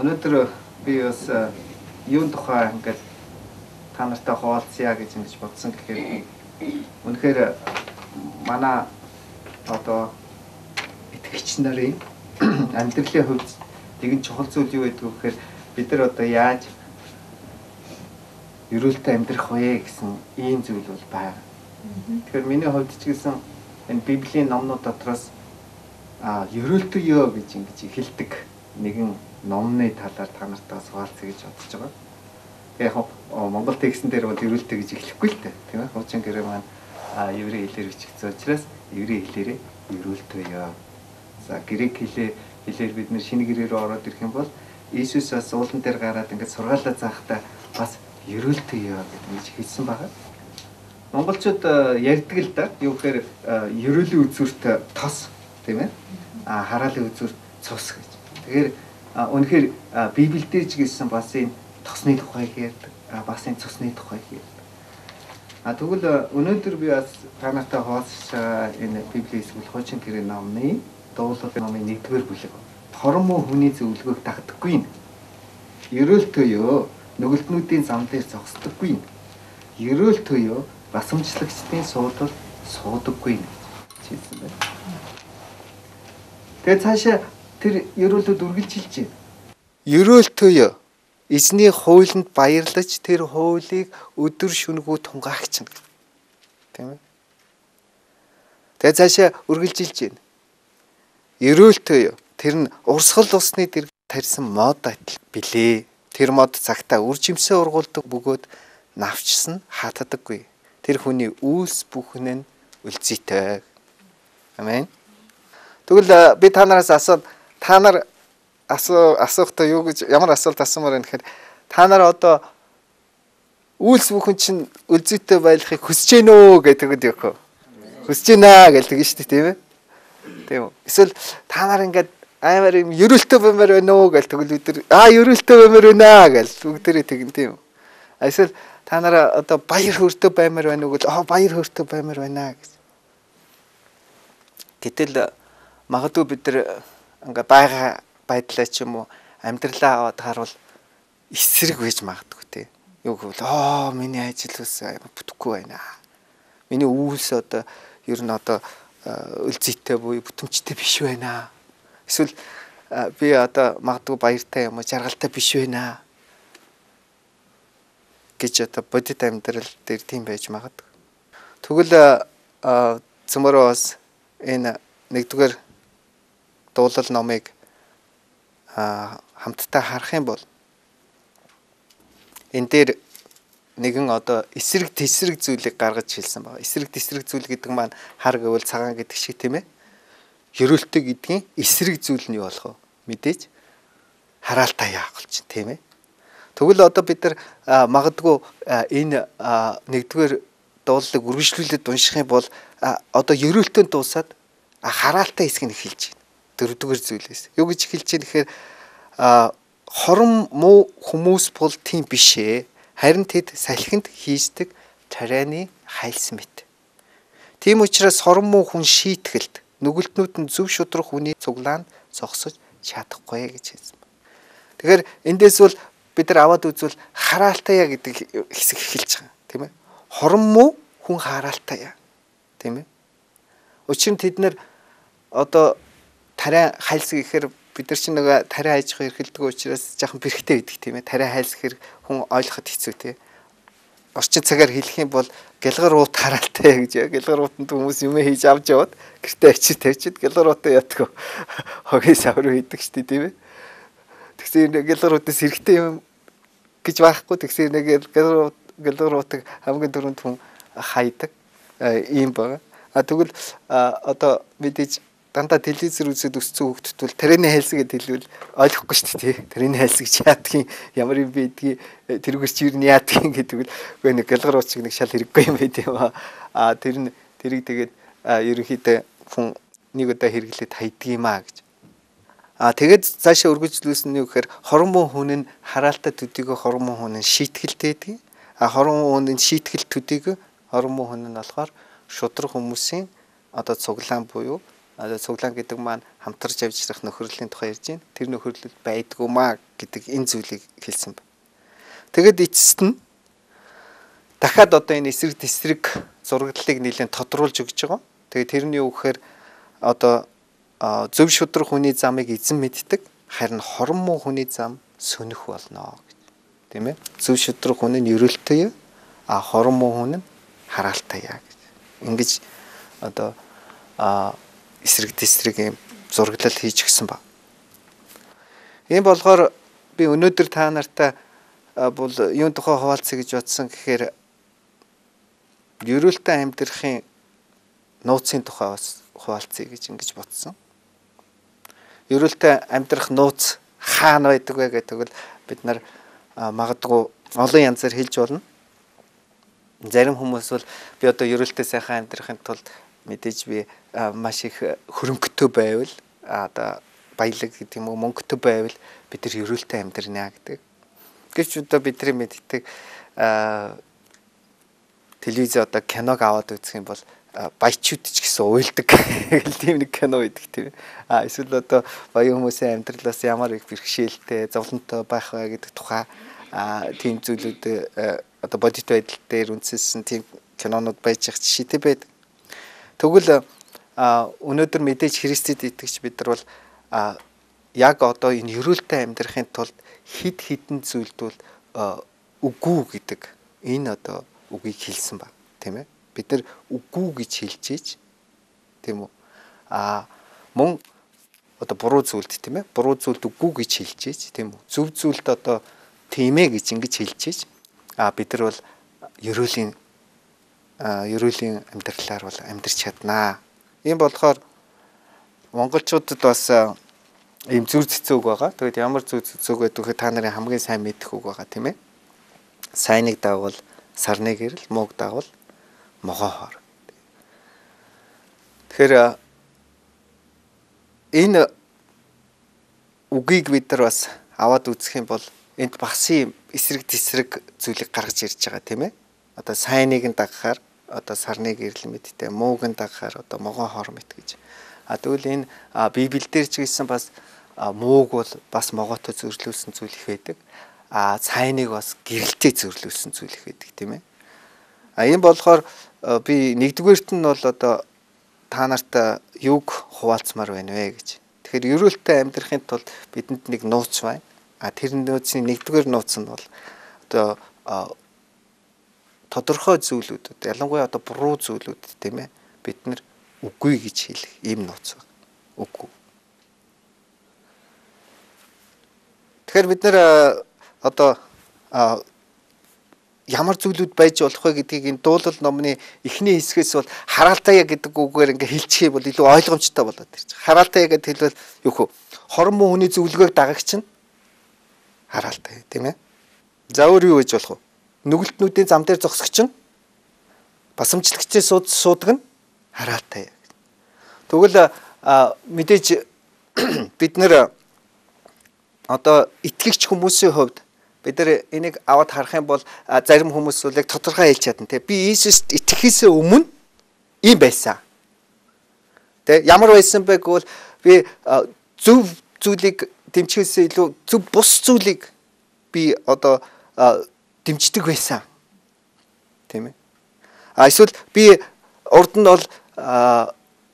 Өнөөдөр би бас юун тухай ингээд та нартай хуваалцъя гэж ингэж бодсон гэхээр үнэхээр манай одоо итгэгч нарын амьдралын хувьд нэгэн чухал зүйл юу гэдэг вэ гэхээр бид нар одоо яаж ерөөлтэй амьдрах вэ гэсэн ийм зүйл бол байна. Тэгэхээр миний хувьд ч гэсэн энэ Библийн номнууд дотроос ерөөлтэй ёо гэж ингэж хэлдэг нэгэн номны талаар та нартай хуваалцъя гэж бодож байгаа. Яг Монгол текстэн дээр бол ерөөлтэй гэж эхлэхгүй л дээ. Тийм ээ. Хуучин гэрээ маань еврей хэлээр бичигдсэн учраас еврей хэлээрээ ерөөлтэй ёо. За грек хэлээр бид нэр шинэ гэрээ рүү ороод ирэх юм бол Иесус бас уулан дээр гараад ингээд сургаалаа заахтаа бас ерөөлтэй ёо гэж хэлсэн байгаа. Монголчууд ярьдаг л да. Юу гэхээр ерөөлийн үзүүрт тос тийм ээ. Хараалын үзүүрт цус гэж. Тэгэхээр үнэхээр Библиэлд ч гэсэн бас энэ тосны тухай ярьдаг. Бас энэ цусны тухай ярьдаг. Тэгвэл өнөөдөр би бас та нартай хуваалцж энэ Библийн эсвэл хуучин гэрээ номны дуулал номын 1-р бүлэг. Хорон муу хүний зөвлөгөөг дагдаггүй. Ерөөлтэй ёо нүгэлтнүүдийн зам дээр зогсдоггүй. Ерөөлтэй ёо басамжлагчдын суудал суудаггүй гэж хэлсэн байна. Тэгээд цаашаа тэр ерөөлөд үргэлжилж байна. Ерөөлтэй ёо эзний хуулинд баярлаж тэр хуулийг өдөр шөнөгүй тунгаагч нь. Тийм ээ. Тэгээд цаашаа үргэлжилж байна. Ерөөлтэй ёо тэр нь урсгал усны дэрг тарьсан мод атал билээ. Тэр мод цагтаа үр жимсээ ургуулдаг бөгөөд навчсан хатдаггүй. Тэр хүний үйлс бүхэн нь үлзийтэй. Амен. Тэгвэл би та нараас асууад та нар асуухдаа юу гэж ямар асуулт асуумаар байна гэхээр та нар одоо үйлс бүхэн чинь үлзийтэй байхыг хүсэж гэнэ үү гэдэг үг. Хүсэж гэнэ гэж тэгэн шүү дээ тийм ээ. Тийм үү. Эсвэл та нар ингээд амар юм ерөөлтэй баймаар байна уу гэж тэгвэл өдөр ерөөлтэй баймаар байна гэж бүгдээрээ тэгэн тийм үү. Эсвэл та нараа одоо баяр хөөртэй баймаар байна уу гэж баяр хөөртэй баймаар байна гэж. Гэтэл магадгүй бид нар ингээ байгаа байдлаа ч юм уу амьдралаа аваад харуул эсрэг байж магадгүй тий. Юу гэвэл миний ажил ус бүтэхгүй байна. Миний үйлс одоо ер нь одоо үлзийтэй буюу бүтэмжтэй биш байна. Эсвэл би одоо магадгүй баяртай юм уу жаргалтай биш байна гэж одоо бодит амьдрал дээр тийм байж магадгүй. Тэгвэл цөмөрөө бас энэ 1-р дуулал номыг хамтдаа харах юм бол энэ дээр нэгэн одоо эсрэг тесрэг зүйлийг гаргаж хэлсэн байна. Эсрэг тесрэг зүйл гэдэг маань хар гэвэл цагаан гэдэг шиг тийм ээ. Ерөөлтэй гэдгийн эсрэг зүйл нь юу болох вэ? Мэдээж хараалтай яах болж чинь тийм ээ. Тэгвэл одоо бид нар магадгүй энэ 1-р дуулалыг үргэлжлүүлээд унших юм бол одоо ерөөлтөнд дуусаад хараалтай хэсгийг хэлж байна. 4-р зүйлээс. Юу гэж хэлж байна гэхээр хорон муу хүмүүс бол тийм биш ээ. Харин тэд салхинд хийсдэг тарианы хайлсан мэт. Тийм учраас хорон муу хүн шийтгэлд нүгэлтнүүд нь зөв шудрах хүний цуглаанд зогсож чадахгүй гэж хэлсэн байна. Тэгэхээр эндээс бол бид нар аваад үзвэл хараалтай гэдэг хэсэг эхэлж байгаа тийм ээ. Хорон муу хүн хараалтай тийм ээ. Учир нь тэд нар одоо тариа хайлс гэхээр бид нар чинь нэг тариа хайж хэрхэлдэг учраас жоохон бэрхтээ байдаг тийм ээ. Тариа хайлс гэхээр хүн ойлгоход хэцүү тийм ээ. Орчин цагаар хэлэх юм бол гэлгар уут хараалтай гэж. Гэлгар уутанд хүмүүс юм хийж авч яваад гэртээ очиж тавьчихэд гэлгар уутаа ятдаг. Хогийн савруу хийдэг шүү дээ тийм ээ. Тэгсээр гэлгар уутаас хэрэгтэй юм гэж байхгүй. Тэгсээр гэлгар уутыг хамгийн түрүүнд хүн хайдаг ийм байна. Тэгвэл одоо мэдээж дандаа телевизээр үзээд өссөн хүүхдүүд бол тарианы хайлс гэдээ хэлвэл ойлгохгүй шүү дээ. Тарианы хайлс гэж яадгийн ямар юм бэ гэдгийг тэрүүгээс чи юу яадгийн гэдэг л үгүй нэг гэлгар уучиг нэг шал хэрэггүй юм байт юм аа. Тэрийг тэгээд ерөнхийдөө хүн нэг удаа хэрэглээд хайдаг юм аа гэж. Тэгээд цаашаа үргэлжлүүлсэн нь юу гэхээр хорон муу хүн нь хараалтай төдийгөө хорон муу хүн нь шийтгэлтэй байдаг. Хорон муу хүн нь шийтгэлт төдийгөө хорон муу хүн нь болохоор шудраг хүмүүсийн одоо цуглаан буюу цуглаан гэдэг маань хамтарч авчрах нөхөрлөлийн тухай ярьж байна. Тэр нөхөрлөл байдгүй маа гэдэг энэ зүйлийг хэлсэн байна. Тэгэд эцэст нь дахиад одоо энэ эсрэг тесрэг зураглалыг нэлээд тодруулж өгч байгаа. Тэгээд тэрний юу гэхээр одоо зөв шудраг хүний замыг эзэн мэддэг, харин хорон муу хүний зам сөнөх болно гэж. Тийм ээ. Зөв шудраг хүн нь ерөөлтөй, хорон муу хүн нь хараалтай яа гэж. Ингэж одоо эсрэг тесрэг юм зураглал хийж гисэн ба. Ийм болохоор би өнөөдөр та нартай бол юун тухай хуваалцъя гэж бодсон гэхээр ерөөлтөй амьдрахын нууцын тухай бас хуваалцъя гэж ингэж бодсон. Ерөөлтөй амьдрах нууц хаана байдаг вэ гэдэг бол бид нар магадгүй олон янзаар хэлж болно. Зарим хүмүүс бол би одоо ерөөлтөй сайхан амьдрахын тулд мэдээж би маш их хөрөнгөтэй байвал одоо баялаг гэдэг юм уу мөнгөтэй байвал бид нар ерөөлтөй амьдрнаа гэдэг. Гэвч одоо бидний мэддэг телевиз одоо киног аваад үзэх юм бол баячууд ч гэсэн уйлдаг гэл тийм нэг кино байдаг тийм. Эсвэл одоо баян хүмүүсийн амьдралаас ямар их бэрхшээлтэй, зовлонтой байх вэ гэдэг тухай тийм зүйлүүд одоо бодит байдал дээр үндэслэн тийм кинонууд байж их жишээтэй байдаг. Тэгвэл өнөөдөр мэдээж Христэд итгэж бид нар бол яг одоо энэ ерөөлтөй амьдрахын тулд хид хідэн зүйлд бол үгүй гэдэг энэ одоо үгийг хэлсэн ба тийм ээ. Бид нар үгүй гэж хэлж ийж тийм үү мөн одоо буруу зүйлд тийм ээ буруу зүйлд үгүй гэж хэлж ийж тийм үү зөв зүйлд одоо тийм ээ гэж ингэж хэлж ийж бид нар бол ерөөлийн амьдралаар бол амьдрч чаднаа. Ийм болохоор монголчуудад бас ийм зүр цэцэг үг байгаа. Тэгэд ямар зүр цэцэг вэ гэхээр та нарын хамгийн сайн мэдэх үг байгаа тийм ээ. Сайныг даавал сарны гэрэл, мууг даавал могоо хоор. Тэгэхээр энэ үгийг бид нар бас аваад үзэх юм бол энд багсын эсрэг тесрэг зүйлийг гаргаж ирж байгаа тийм ээ. Одоо сайныг нь дагахаар одоо сарны гэрэл мэдтэй, мууг нь дагахаар одоо могоо хоор мэт гэж. Тэгвэл энэ Библиэлд ч гэсэн бас мууг бол бас могоотой зөрлүүлсэн зүйл их байдаг. Сайныг бас гэрэлтэй зөрлүүлсэн зүйл их байдаг тийм ээ. Ийм болохоор би нэгдүгээрт нь бол одоо та нартай юуг хуваалцмаар байна вэ гэж. Тэгэхээр ерөөлтөй амьдрахын тулд бидэнд нэг нууц байна. Тэр нууцны нэгдүгээр нууц нь бол одоо тодорхой зүйлүүд ялангуяа одоо буруу зүйлүүд тийм ээ бид нар үгүй гэж хэлэх ийм нууц байна. Үгүй. Тэгэхээр бид нар одоо ямар зүйлүүд байж болох вэ гэдгийг энэ дуулал номны эхний хэсгээс бол хараалтайя гэдэг үгээр ингээ хэлчихээ бол илүү ойлгомжтой болоод ирж байгаа. Хараалтайя гэдэг хэлбэл юу хөө хорон муу хүний зөвлөгөөг дагагч нь хараалтай тийм ээ. За өөр юу гэж болох вэ? Нүгэлтнүүдийн зам дээр зогсогч нь басамжлагчдын суудаг нь хараалтай. Тэгвэл мэдээж бид нэр одоо итгэгч хүмүүсийн хувьд бид нар энийг аваад харах юм бол зарим хүмүүс үл яг тодорхой хэлж чадна тий. Би Иесуст итгэхээс өмнө ийм байсан. Тэ ямар байсан бэ гэвэл би зөв зүйлийг дэмжихээс илүү зөв бус зүйлийг би одоо дэмждэг байсан. Тийм ээ. Эсвэл би урд нь бол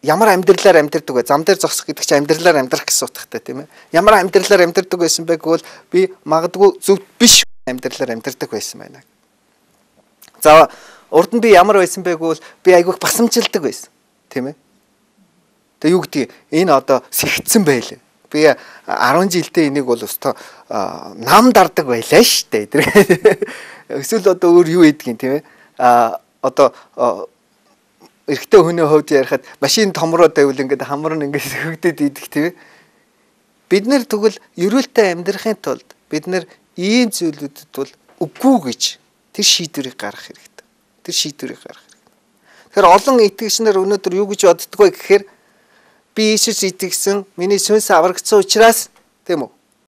ямар амьдралаар амьдардаг вэ? Зам дээр зогсох гэдэг чинь амьдралаар амьдрах гэсэн утгатай тийм ээ. Ямар амьдралаар амьдардаг байсан бэ гэвэл би магадгүй зөв биш амьдралаар амьдардаг байсан байна. За урд нь би ямар байсан бэ гэвэл би айгүйх басамжилдаг байсан тийм ээ. Тэгээ юу гэдгийг энэ одоо сэгцэн байлээ. Би 10 жилдээ энийг бол өстой нам дардаг байлаа шүү дээ. Эсвэл одоо өөр юу гэдгийг тийм ээ. Одоо эрэгтэй хүний хувьд ярихад машин томроо тавил ингээд хамар нь ингээд сөхөгдөд идэх тийм ээ. Бид нэр тэгвэл ерөөлтөй амьдрахын тулд бид нэр ийм зүйлүүдэд бол үгүй гэж тэр шийдвэрийг гаргах хэрэгтэй. Тэр шийдвэрийг гаргах хэрэгтэй. Тэгэхээр олон итгэгч нар өнөөдөр юу гэж боддгоо гэхээр би Иесус итгэсэн, миний сүнс аврагдсан учраас тийм үү?